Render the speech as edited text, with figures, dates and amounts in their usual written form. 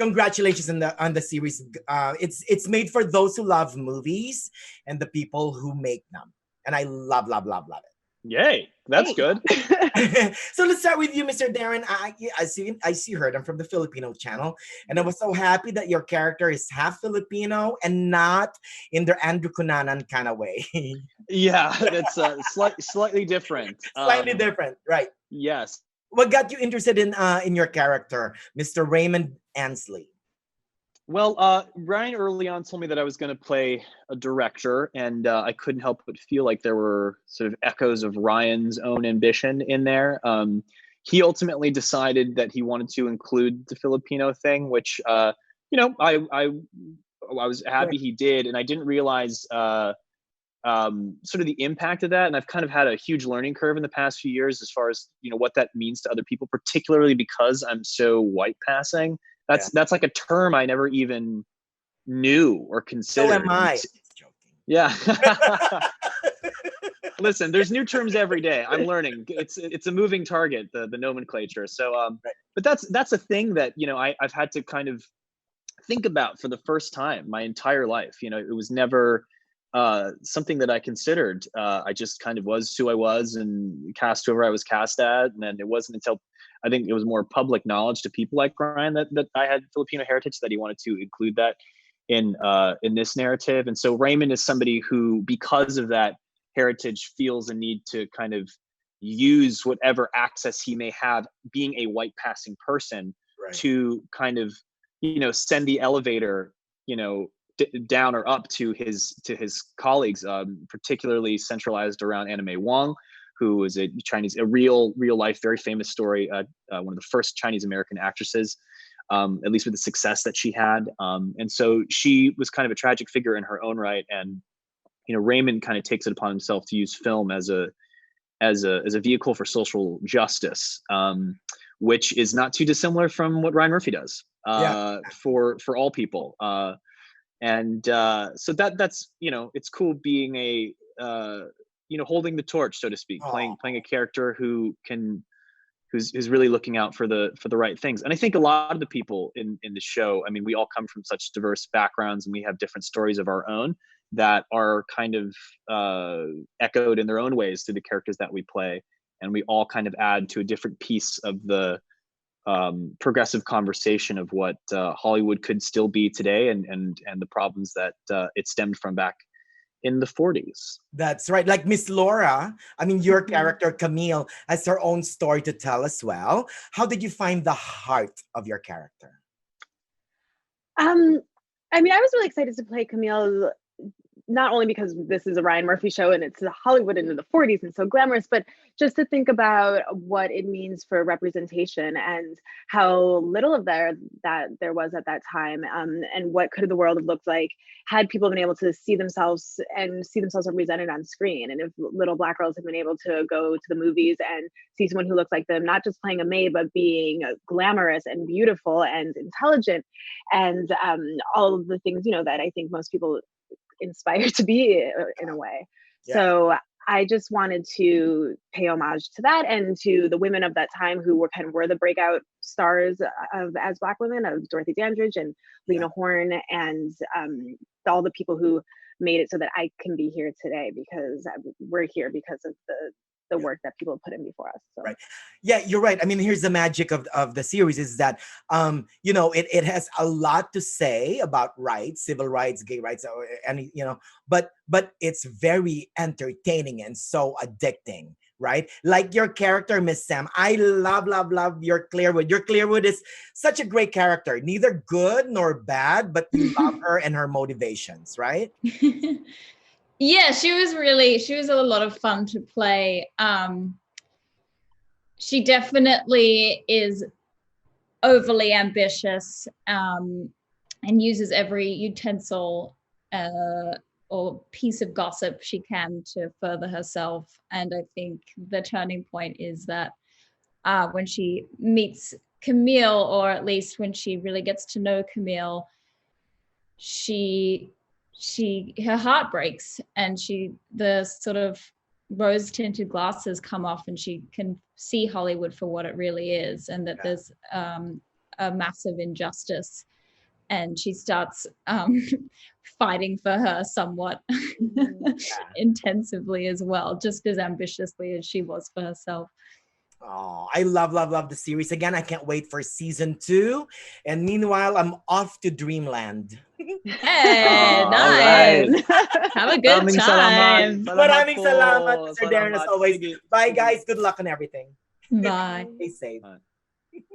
congratulations on the series. It's made for those who love movies and the people who make them, and I love it. Yay, that's good. So let's start with you, Mr. Darren. I heard I'm from the Filipino channel, and I was so happy that your character is half Filipino and not in their Andrew Cunanan kind of way. Yeah, that's slightly different. Slightly different, right? Yes. What got you interested in your character, Mr. Raymond Ainsley? Well, Ryan early on told me that I was going to play a director, and I couldn't help but feel like there were sort of echoes of Ryan's own ambition in there. He ultimately decided that he wanted to include the Filipino thing, which I was happy he did, and I didn't realize sort of the impact of that. And I've kind of had a huge learning curve in the past few years as far as what that means to other people, particularly because I'm so white passing. That's like a term I never even knew or considered. So am I. Yeah. Listen, there's new terms every day. I'm learning. It's a moving target, the nomenclature. So, but that's a thing that I've had to kind of think about for the first time my entire life. It was never something that I considered. I just kind of was who I was and cast whoever I was cast at, and then it wasn't until I think it was more public knowledge to people like Ryan that I had Filipino heritage, that he wanted to include that in this narrative. And so Raymond is somebody who, because of that heritage, feels a need to kind of use whatever access he may have, being a white passing person, to kind of send the elevator down or up to his colleagues, particularly centralized around Anna May Wong, who was a real life, very famous story, one of the first Chinese American actresses, at least with the success that she had. And so she was kind of a tragic figure in her own right. And, Raymond kind of takes it upon himself to use film as a vehicle for social justice, which is not too dissimilar from what Ryan Murphy does for all people. And so that's it's cool being a holding the torch, so to speak, playing a character who's really looking out for the right things. And I think a lot of the people in the show, I mean, we all come from such diverse backgrounds, and we have different stories of our own that are kind of echoed in their own ways through the characters that we play, and we all kind of add to a different piece of the progressive conversation of what Hollywood could still be today, and the problems that it stemmed from back in the 40s. That's right. Like Miss Laura, I mean, your character Camille has her own story to tell as well. How did you find the heart of your character? I mean, I was really excited to play Camille, not only because this is a Ryan Murphy show and it's Hollywood into the 40s and so glamorous, but just to think about what it means for representation and how little of that there was at that time, and what could the world have looked like had people been able to see themselves represented on screen. And if little Black girls have been able to go to the movies and see someone who looks like them, not just playing a maid, but being glamorous and beautiful and intelligent, and all of the things, that I think most people inspired to be in a way. So I just wanted to pay homage to that and to the women of that time who were the breakout stars as Black women, of Dorothy Dandridge and Lena Horne, and all the people who made it so that I can be here today, because we're here because of the work that people put in before us. So. Right. Yeah, you're right. I mean, here's the magic of the series is that, it has a lot to say about rights, civil rights, gay rights, or any, but it's very entertaining and so addicting, right? Like your character, Miss Sam. I love your Clairwood. Your Clairwood is such a great character, neither good nor bad, but you love her and her motivations, right? Yeah, she was a lot of fun to play. She definitely is overly ambitious, and uses every utensil or piece of gossip she can to further herself. And I think the turning point is that when she meets Camille, or at least when she really gets to know Camille, her heart breaks, and the sort of rose tinted glasses come off, and she can see Hollywood for what it really is, and that there's a massive injustice, and she starts fighting for her somewhat intensively as well, just as ambitiously as she was for herself. Oh, I love the series. Again, I can't wait for season 2. And meanwhile, I'm off to Dreamland. Hey, Alright. nice. Have a good Maraming time. Maraming salamat, po. Sir Darren, as always. Sige. Bye, guys. Good luck on everything. Bye. Stay safe. Bye.